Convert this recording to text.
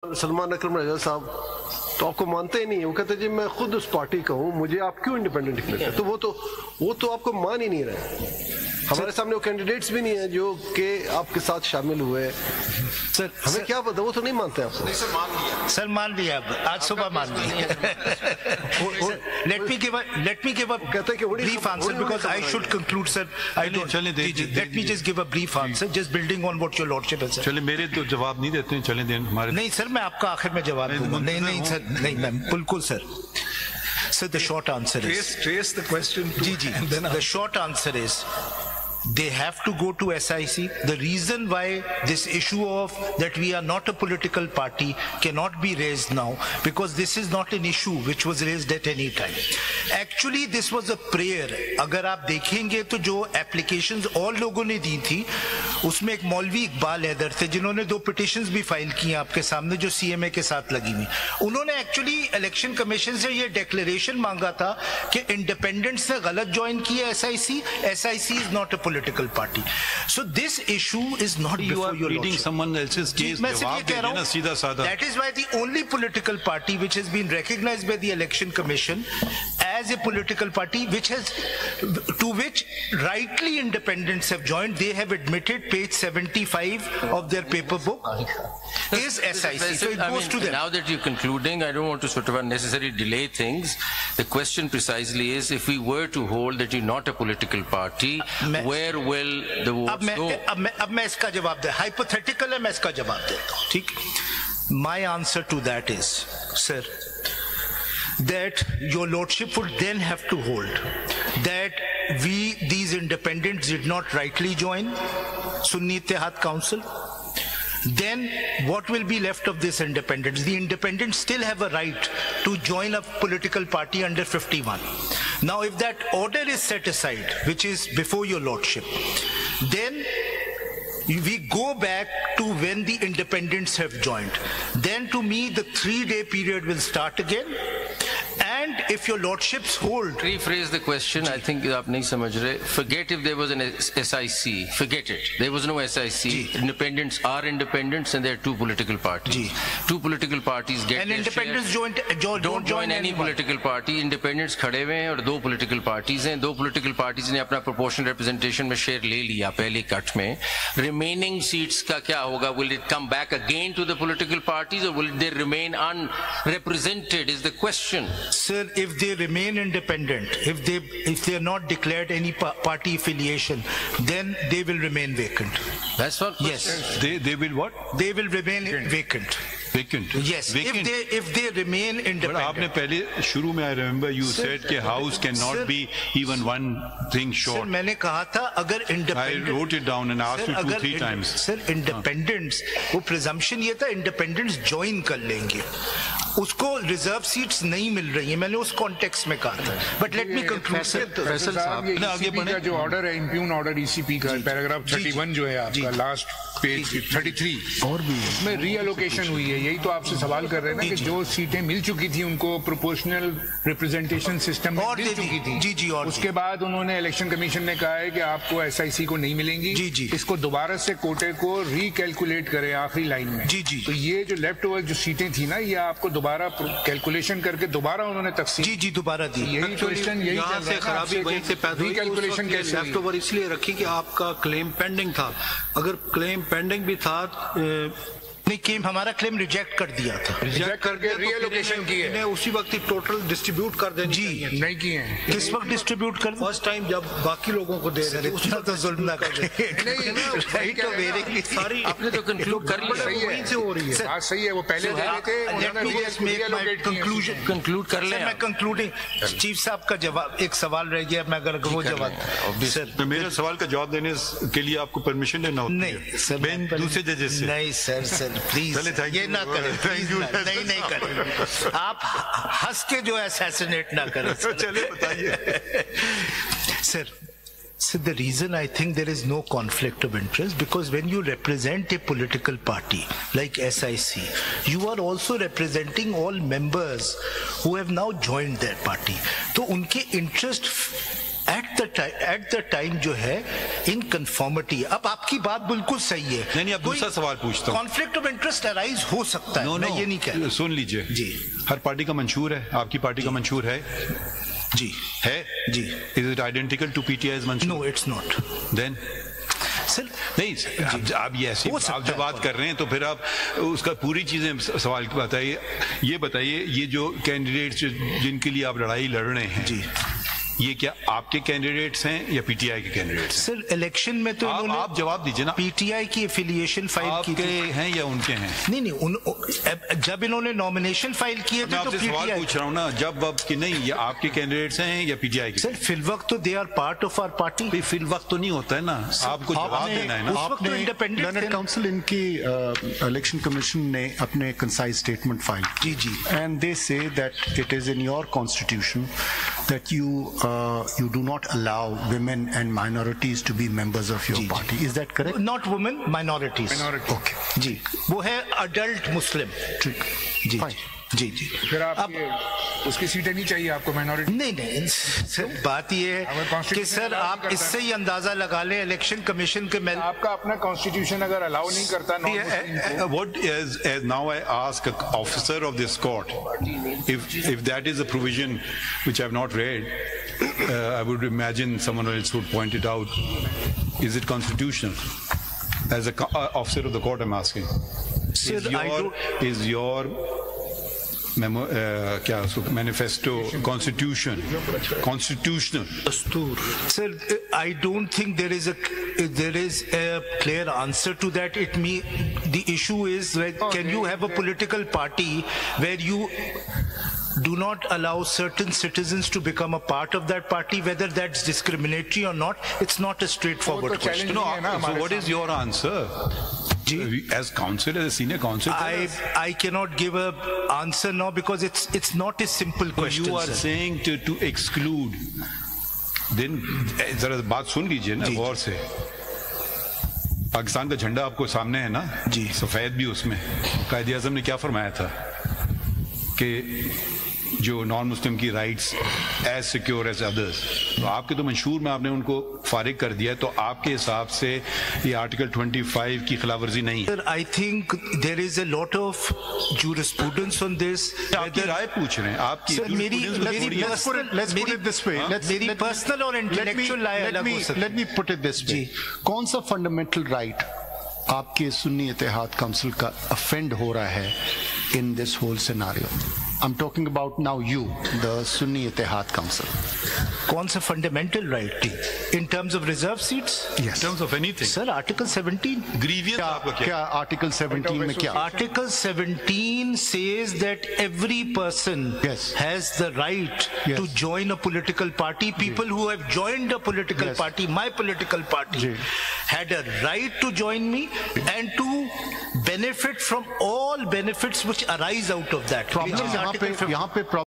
सलमान अकरम रजा साहब तो आपको मानते ही नहीं, वो कहते जी मैं खुद उस पार्टी का हूँ, मुझे आप क्यों इंडिपेंडेंट डिक्लेयर? तो वो तो आपको मान ही नहीं रहे। हमारे सामने वो कैंडिडेट्स भी नहीं है जो कि आपके साथ शामिल हुए। सर हमें क्या पता, वो तो नहीं मानते आपको। सर मान लिया, आज सुबह मान लिया। Let me give a brief answer because I should conclude, sir. Let me just give a brief answer, just building on what your lordship has said. चले मेरे तो जवाब नहीं देते हैं, चले दें हमारे। नहीं सर, मैं आपका आखिर में जवाब दूंगा। नहीं सर, नहीं मैम, बिल्कुल sir. So the short answer is trace the question. The short answer is they have to go to SIC. The reason why this issue of that we are not a political party cannot be raised now, because this is not an issue which was raised at any time. Actually this was a prayer. अगर आप देखेंगे तो जो applications all लोगों ने दी थी उसमें एक मौलवी इकबाल हैदर थे जिन्होंने 2 पिटिशंस भी फाइल की आपके सामने जो CMA के साथ लगी हुई। उन्होंने एक्चुअली इलेक्शन कमीशन से ये डिक्लेरेशन मांगा था कि इंडिपेंडेंट्स ने गलत ज्वाइन किया SIC is not a political party. So this issue is not before your reading lordship. someone else's case. जवाब दे देना सीधा साधा। That is why the only political party which has been recognized by the election commission as a political party to which rightly independents have joined, they have admitted, page 75 of their paper book, is SIC. So it goes to them. Now that you're concluding, I don't want to sort of unnecessarily delay things. The question precisely is, if we were to hold that you're not a political party, where will the votes go? अब मैं इसका जवाब दे, hypothetical है, मैं इसका जवाब देता हूँ, ठीक? My answer to that is, sir, that your lordship would then have to hold that these independents did not rightly join Sunni Ittihad Council. Then what will be left of this independents? The independents still have a right to join a political party under 51. Now if that order is set aside, which is before your lordship, then we go back to when the independents have joined. Then to me the 3-day period will start again. And if your lordships hold... Rephrase the question, I think आप नहीं समझ रहे. Forget if there was an SIC. Forget it. There was no SIC. Independents are independents and there are 2 political parties. 2 political parties get and their independents share. Don't join any political party. Independents खड़े हुए हैं और 2 political parties हैं. 2 political parties ने अपना proportional representation में share ले लिया पहले कट में. Remaining seats का क्या होगा? Will it come back again to the political parties or will they remain unrepresented is the question. Sir, if they remain independent, if they are not declared any party affiliation, then they will remain vacant. That's what. Yes. They will what? They will remain vacant. Vacant. Yes. Vacant. If they remain independent. But आपने पहले शुरू में I remember you said कि house cannot be even one thing short. Sir, मैंने कहा था अगर independent. I wrote it down and asked you 2-3 times. Sir, independents वो presumption ये था independents join कर लेंगे. उसको रिजर्व सीट्स नहीं मिल रही है, मैंने उस कॉन्टेक्स्ट में कहा था. But let me conclude Faisal साहब, ये आगे बढ़े जो ऑर्डर है इंप्यून ऑर्डर ईसीपी का पैराग्राफ 31 जो है आपका लास्ट पेज 33 और भी इसमें रीअलोकेशन हुई है. यही तो आपसे सवाल कर रहे हैं ना कि जो सीटें मिल चुकी थी उनको प्रोपोर्शनल रिप्रेजेंटेशन सिस्टम में मिल चुकी थी, उसके बाद उन्होंने इलेक्शन कमीशन ने कहा है कि आपको SIC को नहीं मिलेंगी, इसको दोबारा से कोटे को रिकैलकुलेट करें आखिरी लाइन में. तो ये जो लेफ्ट ओवर जो सीटें थी ना, ये आपको दोबारा कैलकुलेशन करके दोबारा उन्होंने तकसीम दोबारा दी. यही क्वेश्चन यही यहाँ से खराबी वहीं से पैदा हुई. कैलकुलेशन कैसे लेफ्ट ओवर इसलिए रखी कि आपका क्लेम पेंडिंग था. अगर क्लेम पेंडिंग भी था क्लेम हमारा क्लेम रिजेक्ट कर दिया था, रिजेक्ट करके रीअलोकेशन किए ने उसी वक्त ही टोटल डिस्ट्रीब्यूट कर देनी. जी नहीं किए हैं. किस वक्त डिस्ट्रीब्यूट कर? फर्स्ट टाइम जब बाकी लोगों को दे रहे थे उसी वक्त जुल्म ना करें. सारी आपने तो कंक्लूड कर लिया. वहीं से हो रही है. बात सही है, वो पहले दे रहे थे. कंक्लूड कर ले. मैं कंक्लूडिंग चीफ साहब का जवाब एक सवाल रह गया, मैं अगर वो जवाब सर मेरे सवाल का जवाब देने के लिए आपको परमिशन लेना होता है. नहीं सर, दूसरे जजेस से. नहीं सर प्लीज ये ना करें, नहीं करें. आप हंस के जो असैसिनेट ना करें. चलिए बताइए sir. So the reason I think there is no conflict of interest, because when you represent a political party like SIC, you are also representing all members who have now joined their party. तो उनके interest at the time जो है इन conformity, अब आपकी बात बिल्कुल सही है। नहीं, अब दूसरा सवाल पूछता हूँ। कॉन्फ्लिक्ट ऑफ इंटरेस्ट अराइज हो सकता है, मैं ये नहीं कह रहा। सुन लीजिए जी, हर पार्टी का मंशूर है, आपकी पार्टी का मंशूर है जी, है जी। Is it identical to PTI's मंशूर? No, it's not. Then sir नहीं, आप ये ऐसी आप जो बात कर रहे हैं तो फिर आप उसका पूरी चीजें सवाल की बताइए। ये बताइए, ये जो कैंडिडेट्स जिनके लिए आप लड़ाई लड़ रहे हैं जी, ये क्या आपके कैंडिडेट्स हैं या पीटीआई के कैंडिडेट्स? सर इलेक्शन में तो आप जवाब दीजिए ना। पीटीआई की एफिलिएशन फाइल की हैं या उनके हैं? नहीं, जब इन्होंने नॉमिनेशन फाइल किए थे तो सवाल पूछ रहा हूँ ना, जब कि नहीं ये आपके कैंडिडेट्स हैं या पीटीआई के? सर फिल वक्त तो they are part of our party. फिल वक्त तो नहीं होता है ना, आपको जवाब देना है ना। उस वक्त तो इंडिपेंडेंट काउंसिल इनकी इलेक्शन कमीशन ने अपने कंसाइज स्टेटमेंट फाइल जी जी, and they say that it is in your constitution that you do not allow women and minorities to be members of your party. Is that correct? Not women, minorities. Okay. जी, वो है adult Muslim. ठीक, जी जी जी। फिर आप उसकी सीटें नहीं चाहिए आपको माइनॉरिटी? नहीं सर, बात ये है कि सर आप इससे ही अंदाजा लगा लें इलेक्शन कमीशन के में आपका अपना कॉन्स्टिट्यूशन अगर अलाउ नहीं करता। What is now I ask an officer of this court, if that is a provision which I have not read, I would imagine someone else would point it out. Is it constitutional? As a officer of the court, I'm asking. Sir, is your क्या manifesto constitutional? Sir, I don't think there is a clear answer to that. The issue is can you have a political party where you do not allow certain citizens to become a part of that party, whether that's discriminatory or not? It's not a straightforward question. No, so what is your answer? As counsel, as a senior counsel, I cannot give a answer now because it's not a simple question. You are saying to exclude. Then जरा बात सुन लीजिए ना गौर से। पाकिस्तान का झंडा आपको सामने है ना जी, सफेद भी उसमें। कायदे आज़म ने क्या फरमाया था कि जो नॉन मुस्लिम की rights as secure as others, तो आपके तो मंशूर में आपने उनको फारिग कर दिया, तो आपके हिसाब से ये आर्टिकल 25 की खिलाफवर्जी नहीं है? I think there is a lot of jurisprudence on this. आपकी राय पूछ रहे हैं, आपकी मेरी पर्सनल और इंटेलेक्चुअल राय अलग हो सकती है। Let me put it this way, कौन सा फंडामेंटल राइट आपके सुन्नी इत्तेहाद काउंसिल का अफेंड हो रहा है in this whole scenario? I'm talking about now you, the Sunni Ittihad Council. कौन सा fundamental right? In terms of reserve seats? Yes. In terms of anything. Sir, Article 17. Grievance आपका क्या Article 17 में क्या? Article 17 says that every person has the right to join a political party. People who have joined a political party, my political party, had a right to join me and to benefit from all benefits which arise out of that. यहाँ पे